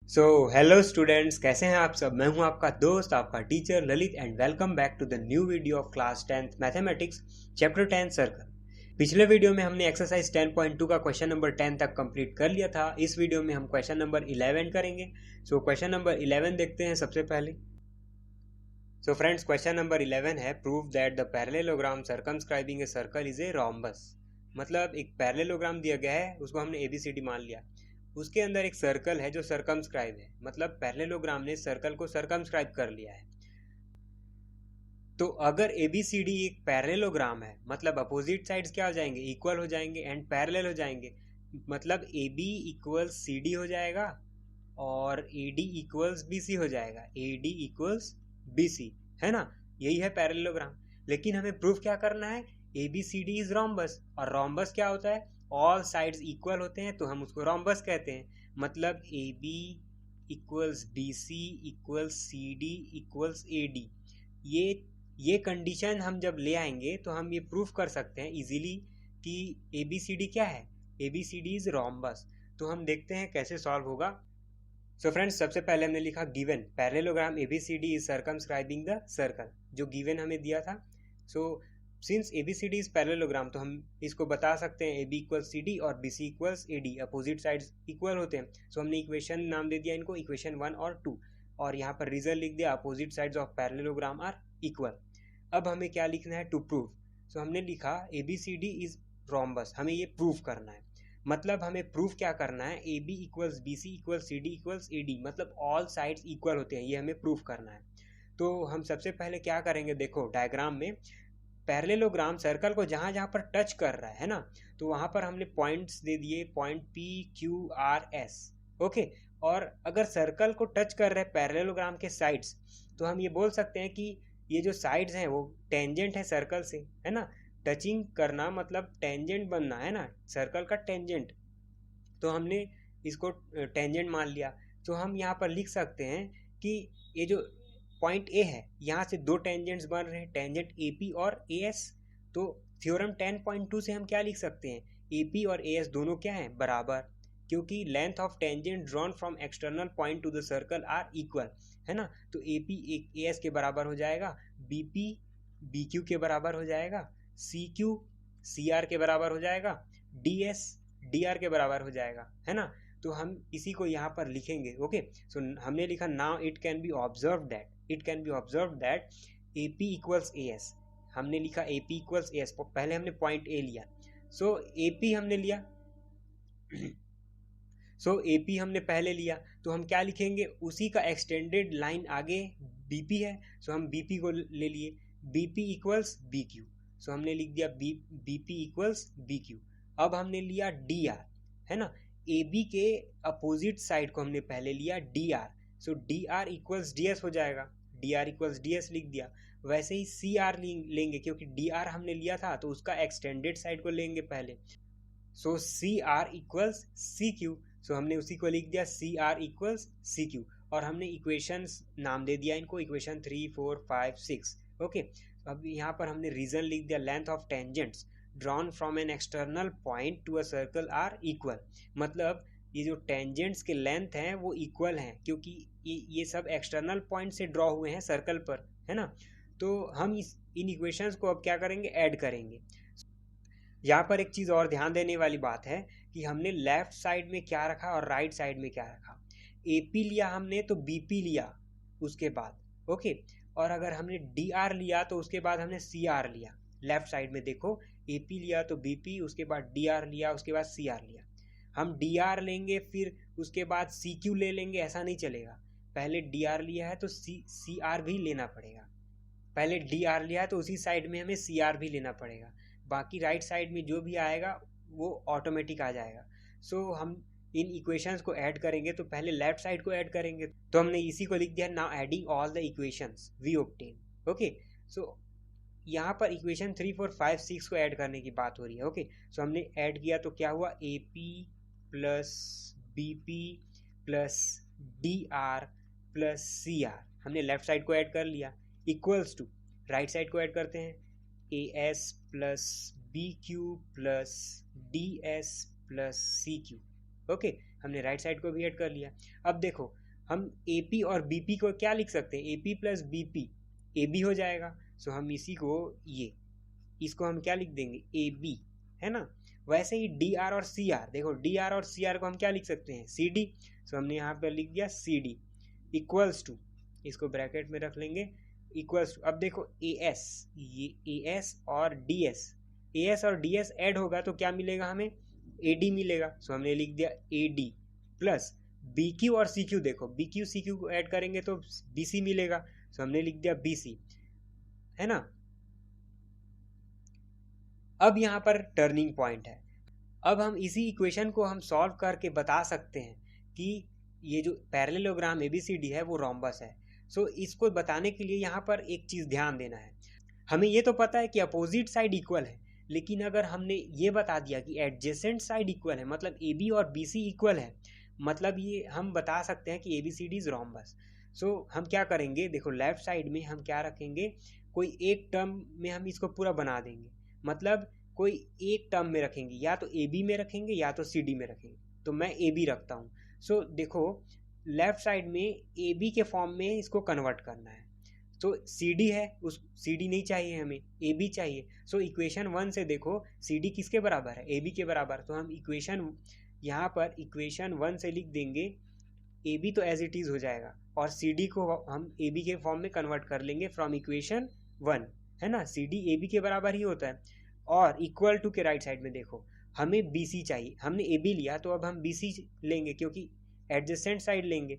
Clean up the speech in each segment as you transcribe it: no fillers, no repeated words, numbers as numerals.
So hello students, कैसे हैं आप सब। मैं हूं आपका दोस्त, आपका teacher Lalit and welcome back to the new video of class 10th mathematics chapter 10 circle. पिछले वीडियो में हमने एक्सरसाइज 10.2 का क्वेश्चन नंबर 10 तक कंप्लीट कर लिया था। इस वीडियो में हम क्वेश्चन नंबर 11 करेंगे। क्वेश्चन नंबर 11 देखते हैं सबसे पहले। फ्रेंड्स, क्वेश्चन नंबर 11 है, prove that the parallelogram circumscribing a circle is a rhombus. मतलब एक पैरेललोग्राम दिया गया है, उसको हमने एबीसीडी मान लिया। उसके अंदर एक सर्कल है जो सर्कमस्क्राइब है, मतलब पैरेललोग्राम ने सर्कल को सर्कमस्क्राइब कर लिया है। तो अगर एबीसीडी एक पैरेललोग्राम है, मतलब अपोजिट साइड्स क्या हो जाएंगे, इक्वल हो जाएंगे एंड पैरेलल हो जाएंगे। मतलब A B equals C D हो जाएगा और A D equals B C हो जाएगा, A D equals B C, है ना। यही है पैरेललोग्राम। लेकिन हमें प्रूफ क्या करना है, A B C D is rhombus. और रोम्बस क्या होता है, ऑल साइड्स इक्वल होते हैं तो हम उसको रोम्बस कहते हैं। मतलब A B equals B C equals C D equals A D. ये कंडीशन हम जब ले आएंगे तो हम ये प्रूफ कर सकते हैं इजीली कि ए बी सी डी क्या है, A B C D is rhombus. तो हम देखते हैं कैसे सॉल्व होगा। फ्रेंड्स, सबसे पहले हमने लिखा given parallelogram ABCD is circumscribing the circle, जो गिवन हमें दिया था। सिंस एबीसीडी इज पैरेललोग्राम तो हम इसको बता सकते हैं A B equals C D और B C equals A D, opposite sides equal होते हैं। हमने इक्वेशन नाम दे दिया इनको, इक्वेशन 1 और 2, और यहाँ पर रीजन लिख दिया, opposite sides of parallelogram are equal. अब हमें क्या लिखना है, टू प्रूव। हमने लिखा A B C D is rhombus, हमें ये प्रूव करना है। मतलब हमें प्रूफ क्या करना है, A B equals B C equals C D equals A D, मतलब ऑल साइड्स इक्वल होते हैं, ये हमें प्रूफ करना है। तो हम सबसे पहले क्या करेंगे, देखो डायग्राम में पैरेललोग्राम सर्कल को जहाँ जहाँ पर टच कर रहा है ना, तो वहाँ पर हमने पॉइंट्स दे दिए, point P Q R S. Okay, और अगर सर्कल को टच कर रहे हैं पैरेललोग्राम के साइड्स, तो हम ये बोल सकते हैं कि ये जो साइड्स हैं वो टेंजेंट है सर्कल से, है ना। टचिंग करना मतलब टेंजेंट बनना, है ना, सर्कल का टेंजेंट। तो हमने इसको टेंजेंट मान लिया। तो हम यहाँ पर लिख सकते हैं कि ये जो पॉइंट ए है, यहाँ से दो टेंजेंट्स बन रहे हैं, टेंजेंट ए पी और ए एस। तो थ्योरम 10.2 से हम क्या लिख सकते हैं, ए पी और ए एस दोनों क्या हैं, बराबर, क्योंकि length of tangent drawn from external point to the circle are equal, है ना। तो ए पी ए एस के बराबर हो जाएगा, बी पी बी क्यू के बराबर हो जाएगा, सी क्यू सी आर के बराबर हो जाएगा, डी एस डी आर के बराबर हो जाएगा, है ना। तो हम इसी को यहाँ पर लिखेंगे। ओके, हमने लिखा now it can be observe that A P equals A S. हमने लिखा A P equals A S, पहले हमने पॉइंट ए लिया। ए पी हमने लिया ए पी हमने पहले लिया, तो हम क्या लिखेंगे, उसी का एक्सटेंडेड लाइन आगे बी पी है, हम बी पी को ले लिए, B P equals B Q. हमने लिख दिया B P equals B Q. अब हमने लिया डी आर, है ना, ए बी के अपोजिट साइड को हमने पहले लिया D R. D R equals D S हो जाएगा, D R equals D S लिख दिया। वैसे ही सी आर लेंगे, क्योंकि डी आर हमने लिया था तो उसका एक्सटेंडेड साइड को लेंगे पहले। C R equals C Q. हमने उसी को लिख दिया, C R equals C Q. और हमने इक्वेशंस नाम दे दिया इनको, इक्वेशन 3 4 5 6। ओके, अब यहाँ पर हमने रीजन लिख दिया, length of tangents drawn from an external point to a circle are equal. मतलब ये जो टेंजेंट्स के लेंथ हैं वो इक्वल हैं, क्योंकि ये सब एक्सटर्नल पॉइंट से ड्रॉ हुए हैं सर्कल पर, है ना। तो हम इन इक्वेशंस को अब क्या करेंगे, ऐड करेंगे। यहाँ पर एक चीज़ और ध्यान देने वाली बात है कि हमने लेफ्ट साइड में क्या रखा और राइट साइड में क्या रखा। ए पी लिया हमने तो बी पी लिया उसके बाद, ओके। और अगर हमने डी आर लिया तो उसके बाद हमने सी आर लिया। लेफ्ट साइड में देखो, ए पी लिया तो बी पी, उसके बाद डी आर लिया, उसके बाद सी आर लिया। हम डी आर लेंगे फिर उसके बाद सी क्यू ले लेंगे, ऐसा नहीं चलेगा। पहले डी आर लिया है तो सी आर भी लेना पड़ेगा। पहले डी आर लिया है तो उसी साइड में हमें सी आर भी लेना पड़ेगा। बाकी राइट साइड में जो भी आएगा वो ऑटोमेटिक आ जाएगा। हम इन इक्वेशंस को ऐड करेंगे तो पहले लेफ्ट साइड को ऐड करेंगे, तो हमने इसी को लिख दिया, now adding all the equations we obtain. Okay, यहाँ पर इक्वेशन 3 4 5 6 को ऐड करने की बात हो रही है। ओके, हमने ऐड किया तो क्या हुआ, A P plus B P plus D R plus C R, हमने लेफ्ट साइड को ऐड कर लिया, इक्वल्स टू राइट साइड को ऐड करते हैं, A S plus B Q plus D S plus C Q. Okay, हमने right side को भी ऐड कर लिया। अब देखो हम AP और BP को क्या लिख सकते हैं, AP प्लस BP AB हो जाएगा। सो हम इसी को इसको हम क्या लिख देंगे, AB, है ना। वैसे ही DR और CR, देखो DR और CR को हम क्या लिख सकते हैं, CD। सो हमने यहाँ पर लिख दिया CD इक्वल्स टू, इसको ब्रैकेट में रख लेंगे, इक्वल्स टू। अब देखो AS, ये AS और DS ऐड होगा तो क्या मिलेगा हमें, AD मिलेगा। सो हमने लिख दिया AD प्लस BQ और CQ, देखो BQ CQ को ऐड करेंगे तो BC मिलेगा। सो हमने लिख दिया BC, है ना। अब यहाँ पर टर्निंग पॉइंट है। अब हम इसी इक्वेशन को हम सॉल्व करके बता सकते हैं कि ये जो पैरेललोग्राम ABCD है वो रोम्बस है। सो इसको बताने के लिए यहाँ पर एक चीज़ ध्यान देना है। हमें ये तो पता है कि अपोजिट साइड इक्वल है, लेकिन अगर हमने ये बता दिया कि एडजेसेंट साइड इक्वल है, मतलब AB और BC इक्वल है, मतलब ये हम बता सकते हैं कि ABCD इज रोम्बस। सो हम क्या करेंगे, देखो लेफ्ट साइड में हम क्या रखेंगे, कोई एक टर्म में हम इसको पूरा बना देंगे, मतलब कोई एक टर्म में रखेंगे, या तो AB में रखेंगे या तो CD में रखेंगे। तो मैं AB रखता हूँ। सो देखो लेफ्ट साइड में AB के फॉर्म में इसको कन्वर्ट करना है। तो CD है, उस CD नहीं चाहिए हमें, AB चाहिए। सो इक्वेशन 1 से देखो CD किसके बराबर है, AB के बराबर। तो हम इक्वेशन यहाँ पर इक्वेशन 1 से लिख देंगे AB तो एज इट इज़ हो जाएगा, और CD को हम AB के फॉर्म में कन्वर्ट कर लेंगे फ्रॉम इक्वेशन 1, है ना। CD AB के बराबर ही होता है। और इक्वल टू के राइट साइड में देखो हमें BC चाहिए, हमने AB लिया तो अब हम BC लेंगे क्योंकि एडजेसेंट साइड लेंगे।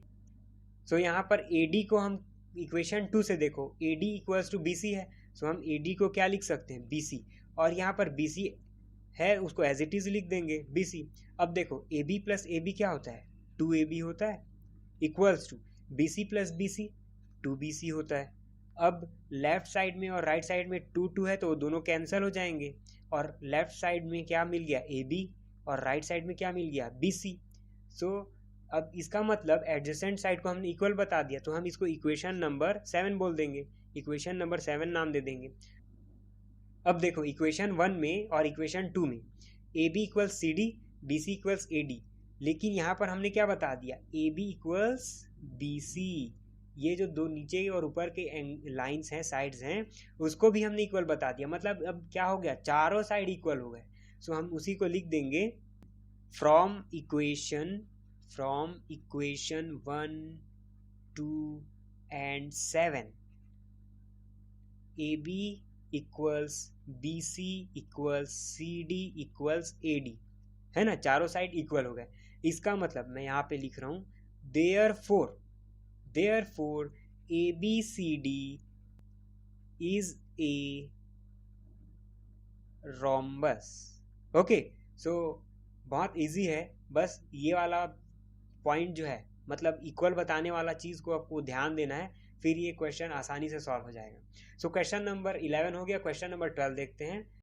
सो यहाँ पर AD को हम इक्वेशन 2 से देखो AD इक्वल्स टू BC है। सो हम AD को क्या लिख सकते हैं, BC, और यहाँ पर BC है उसको एज इट इज लिख देंगे BC। अब देखो AB प्लस AB क्या होता है, 2AB होता है, equals to BC plus BC 2BC होता है। अब लेफ्ट साइड में और राइट साइड में 2 है तो दोनों कैंसिल हो जाएंगे, और लेफ्ट साइड में क्या मिल गया AB, और राइट साइड में क्या मिल गया BC। सो अब इसका मतलब एडजेसेंट साइड को हमने इक्वल बता दिया, तो हम इसको इक्वेशन नंबर 7 बोल देंगे, इक्वेशन नंबर 7 नाम दे देंगे। अब देखो इक्वेशन 1 में और इक्वेशन 2 में AB equals CD, BC equals AD, लेकिन यहाँ पर हमने क्या बता दिया, AB इक्वल्स BC। ये जो दो नीचे और ऊपर के लाइंस हैं, साइड्स हैं, उसको भी हमने इक्वल बता दिया। मतलब अब क्या हो गया, चारों साइड इक्वल हो गए। सो हम उसी को लिख देंगे from equation 1, 2 and 7 AB equals BC equals CD equals AD, है ना। चारों साइड इक्वल हो गए। इसका मतलब मैं यहाँ पे लिख रहा हूँ therefore ABCD is a rhombus। Okay, so बहुत इजी है, बस ये वाला पॉइंट जो है, मतलब इक्वल बताने वाला चीज़ को आपको ध्यान देना है, फिर ये क्वेश्चन आसानी से सॉल्व हो जाएगा। सो क्वेश्चन नंबर 11 हो गया। क्वेश्चन नंबर 12 देखते हैं।